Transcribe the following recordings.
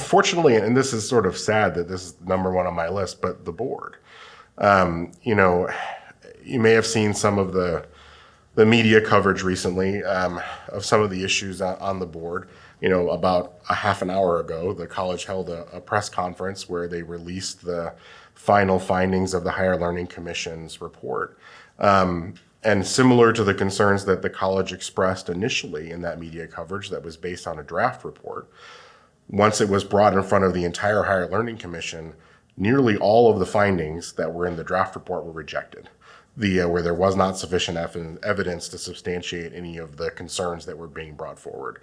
unfortunately, and this is sort of sad that this is number one on my list, but the board. You know, you may have seen some of the media coverage recently of some of the issues on the board. You know, about a half an hour ago, the college held a press conference where they released the final findings of the Higher Learning Commission's report. And similar to the concerns that the college expressed initially in that media coverage that was based on a draft report, once it was brought in front of the entire Higher Learning Commission, nearly all of the findings that were in the draft report were rejected. Where there was not sufficient evidence to substantiate any of the concerns that were being brought forward.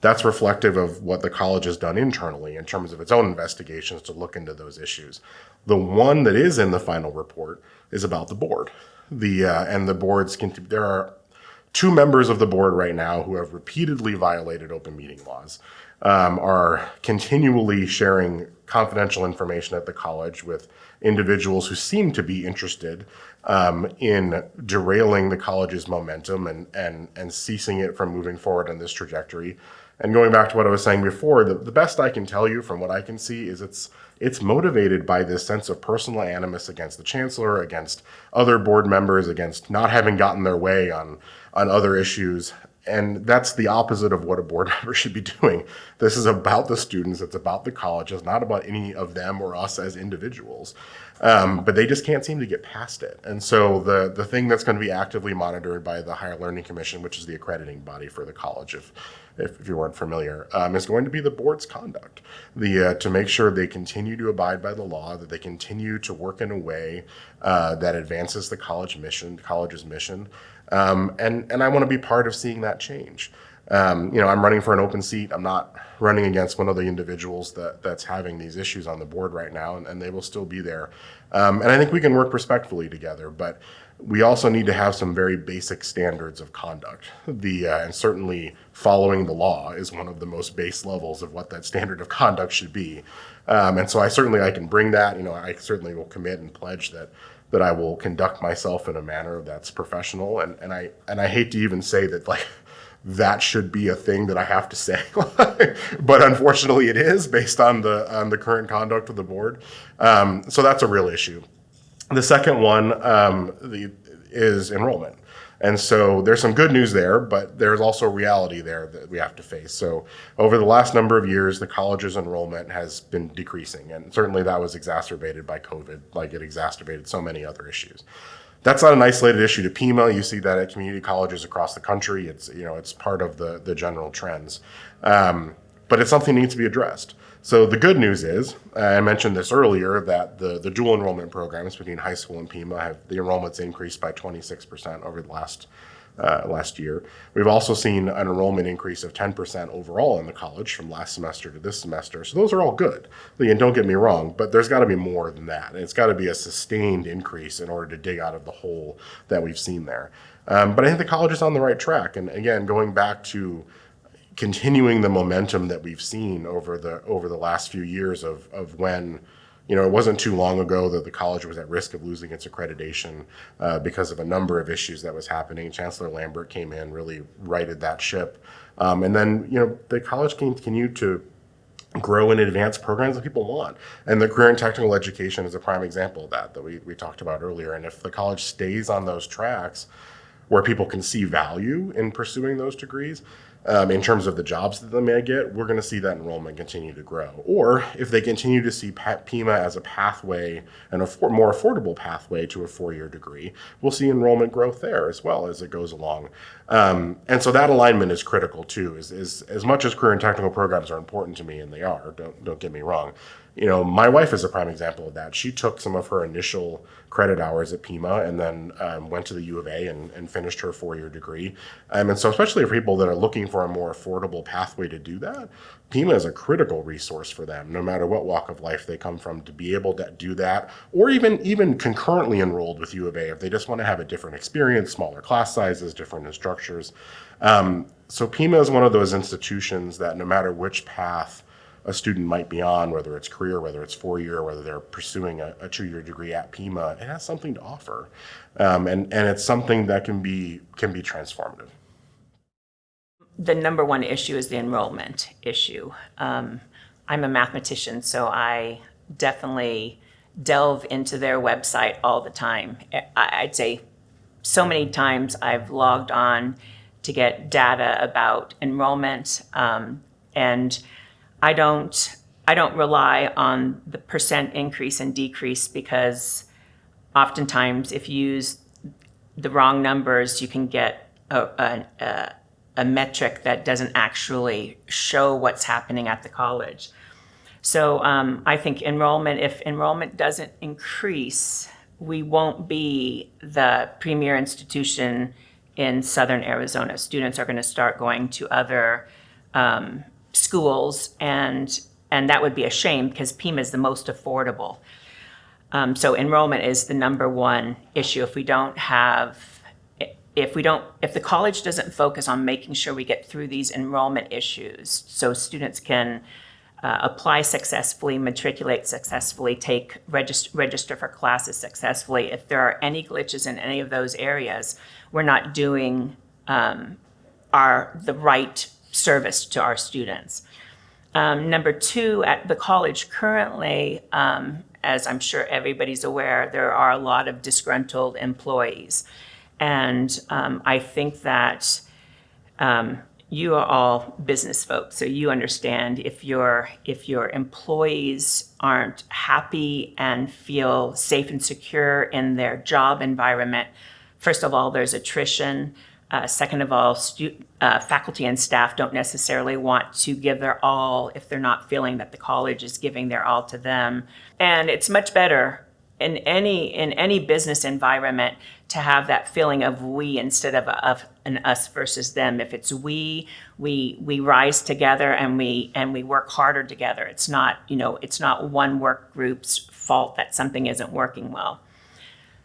That's reflective of what the college has done internally in terms of its own investigations to look into those issues. The one that is in the final report is about the board. And the boards there are 2 members of the board right now who have repeatedly violated open meeting laws, are continually sharing confidential information at the college with individuals who seem to be interested in derailing the college's momentum and ceasing it from moving forward on this trajectory. And going back to what I was saying before, the best I can tell you from what I can see is it's motivated by this sense of personal animus against the chancellor, against other board members, against not having gotten their way on other issues. And that's the opposite of what a board member should be doing. This is about the students. It's about the college. It's not about any of them or us as individuals. But they just can't seem to get past it. And so the thing that's going to be actively monitored by the Higher Learning Commission, which is the accrediting body for the college, if you weren't familiar, is going to be the board's conduct. To make sure they continue to abide by the law, that they continue to work in a way that advances the college's mission. And I want to be part of seeing that change. I'm running for an open seat. I'm not running against one of the individuals that's having these issues on the board right now, and they will still be there. And I think we can work respectfully together, but we also need to have some very basic standards of conduct. And certainly following the law is one of the most base levels of what that standard of conduct should be. And so I can bring that. I certainly will commit and pledge that I will conduct myself in a manner that's professional. And I hate to even say that that should be a thing that I have to say, but unfortunately it is based on the current conduct of the board. So that's a real issue. The second one is enrollment. And so there's some good news there, but there's also reality there that we have to face. So over the last number of years, the college's enrollment has been decreasing. And certainly that was exacerbated by COVID, like it exacerbated so many other issues. That's not an isolated issue to Pima. You see that at community colleges across the country. It's part of the general trends. But it's something that needs to be addressed. So the good news is, I mentioned this earlier, that the dual enrollment programs between high school and Pima the enrollment's increased by 26% over the last year. We've also seen an enrollment increase of 10% overall in the college from last semester to this semester. So those are all good. And don't get me wrong, but there's got to be more than that. And it's got to be a sustained increase in order to dig out of the hole that we've seen there. But I think the college is on the right track. And again, going back to continuing the momentum that we've seen over the last few years of when, it wasn't too long ago that the college was at risk of losing its accreditation because of a number of issues that was happening. Chancellor Lambert came in, really righted that ship. And then, the college continued to grow and advance programs that people want. And the career and technical education is a prime example of that we talked about earlier. And if the college stays on those tracks where people can see value in pursuing those degrees, in terms of the jobs that they may get, we're going to see that enrollment continue to grow. Or if they continue to see Pima as a pathway and a more affordable pathway to a 4-year degree, we'll see enrollment growth there as well as it goes along. And so that alignment is critical too. Is as much as career and technical programs are important to me, and they are, don't get me wrong. My wife is a prime example of that. She took some of her initial credit hours at Pima and then went to the U of A and finished her 4-year degree. And so especially for people that are looking for a more affordable pathway to do that, Pima is a critical resource for them, no matter what walk of life they come from, to be able to do that, or even concurrently enrolled with U of A if they just want to have a different experience, smaller class sizes, different instructors. So Pima is one of those institutions that no matter which path a student might be on, whether it's career, whether it's 4-year, whether they're pursuing a 2-year degree at Pima, it has something to offer. And it's something that can be transformative. The number one issue is the enrollment issue. I'm a mathematician, so I definitely delve into their website all the time. I'd say so many times I've logged on to get data about enrollment, and I don't rely on the percent increase and decrease, because oftentimes if you use the wrong numbers, you can get a metric that doesn't actually show what's happening at the college. So I think if enrollment doesn't increase, we won't be the premier institution in Southern Arizona. Students are going to start going to other schools, and that would be a shame because Pima is the most affordable. So enrollment is the number one issue. If the college doesn't focus on making sure we get through these enrollment issues so students can apply successfully, matriculate successfully, register for classes successfully, if there are any glitches in any of those areas, we're not doing the right service to our students. Number two, at the college currently, as I'm sure everybody's aware, there are a lot of disgruntled employees. And I think that you are all business folks, so you understand if your employees aren't happy and feel safe and secure in their job environment, first of all, there's attrition. Second of all, faculty and staff don't necessarily want to give their all if they're not feeling that the college is giving their all to them. And it's much better in any business environment to have that feeling of we instead of an us versus them. If it's we rise together and we work harder together. It's not one work group's fault that something isn't working well.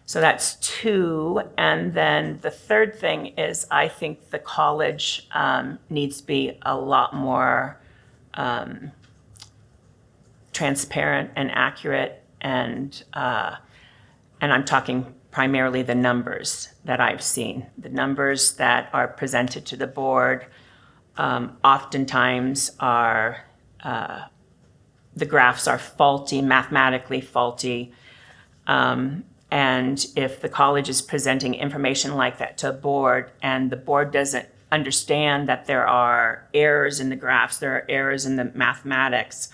So that's two. And then the third thing is I think the college needs to be a lot more transparent and accurate, and I'm talking primarily the numbers that I've seen. The numbers that are presented to the board oftentimes are, the graphs are faulty, mathematically faulty. And if the college is presenting information like that to a board and the board doesn't understand that there are errors in the graphs, there are errors in the mathematics,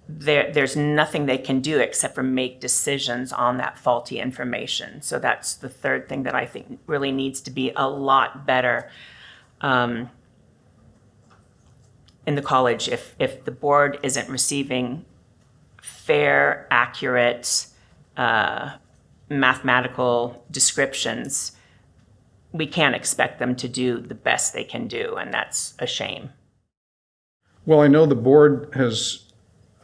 there's nothing they can do except for make decisions on that faulty information. So that's the third thing that I think really needs to be a lot better in the college. If the board isn't receiving fair, accurate mathematical descriptions, we can't expect them to do the best they can do, and that's a shame. Well, I know the board has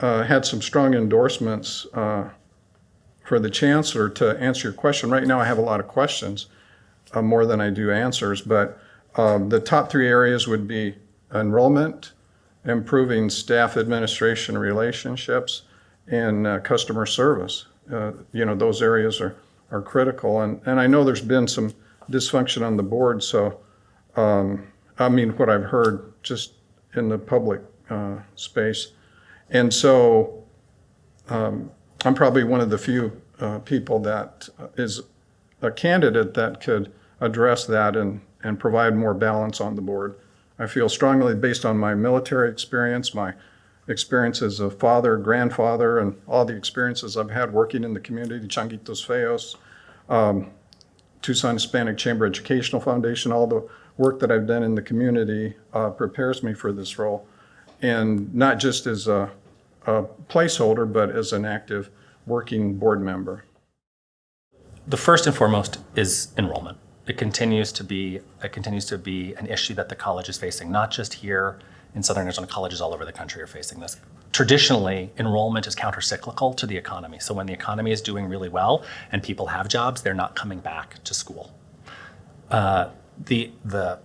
had some strong endorsements for the chancellor to answer your question. Right now I have a lot of questions, more than I do answers, but the top three areas would be enrollment, improving staff administration relationships, and customer service. Those areas are critical. And I know there's been some dysfunction on the board, so what I've heard just in the public space. And so I'm probably one of the few people that is a candidate that could address that and provide more balance on the board. I feel strongly, based on my military experience, my experience as a father, grandfather, and all the experiences I've had working in the community, Changuitos Feos, Tucson Hispanic Chamber Educational Foundation, all the work that I've done in the community prepares me for this role. And not just as a placeholder, but as an active working board member. The first and foremost is enrollment. It continues to be an issue that the college is facing, not just here in Southern Arizona. Colleges all over the country are facing this. Traditionally, enrollment is countercyclical to the economy. So when the economy is doing really well and people have jobs, they're not coming back to school. The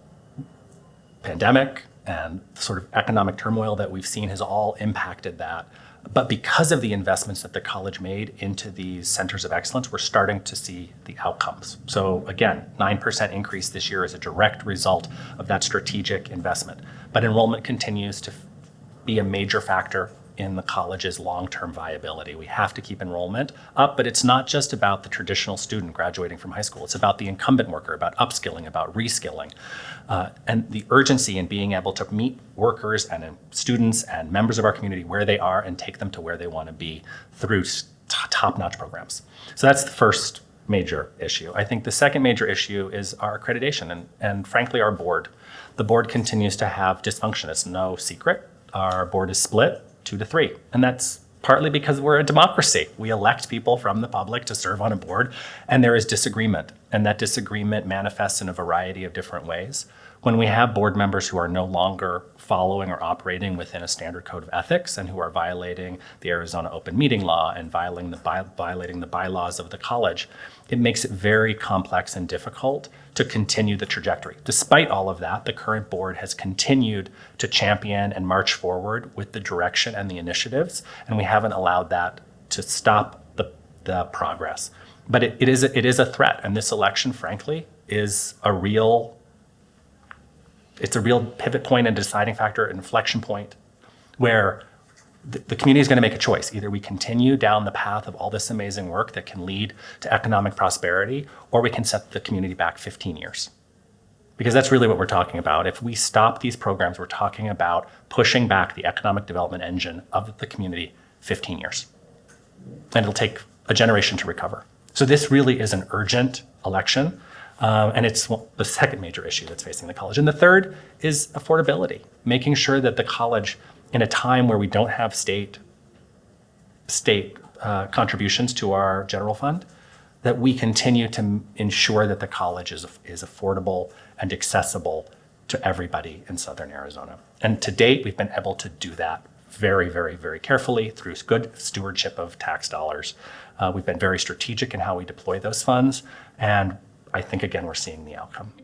pandemic and sort of economic turmoil that we've seen has all impacted that. But because of the investments that the college made into these centers of excellence, we're starting to see the outcomes. So again, 9% increase this year is a direct result of that strategic investment. But enrollment continues to be a major factor in the college's long-term viability. We have to keep enrollment up, but it's not just about the traditional student graduating from high school. It's about the incumbent worker, about upskilling, about reskilling, and the urgency in being able to meet workers and students and members of our community where they are and take them to where they want to be through top-notch programs. So that's the first major issue. I think the second major issue is our accreditation and frankly, our board. The board continues to have dysfunction. It's no secret. Our board is split 2-3, and that's partly because we're a democracy. We elect people from the public to serve on a board, and there is disagreement, and that disagreement manifests in a variety of different ways. When we have board members who are no longer following or operating within a standard code of ethics and who are violating the Arizona open meeting law and violating the bylaws of the college, it makes it very complex and difficult to continue the trajectory. Despite all of that, the current board has continued to champion and march forward with the direction and the initiatives, and we haven't allowed that to stop the progress. But it is a threat, and this election, frankly, is a real pivot point and deciding factor, an inflection point, where the community is going to make a choice. Either we continue down the path of all this amazing work that can lead to economic prosperity, or we can set the community back 15 years. Because that's really what we're talking about. If we stop these programs, we're talking about pushing back the economic development engine of the community 15 years. And it'll take a generation to recover. So this really is an urgent election. And it's the second major issue that's facing the college. And the third is affordability, making sure that the college, in a time where we don't have state contributions to our general fund, that we continue to ensure that the college is affordable and accessible to everybody in Southern Arizona. And to date, we've been able to do that very, very, very carefully through good stewardship of tax dollars. We've been very strategic in how we deploy those funds. And I think, again, we're seeing the outcome.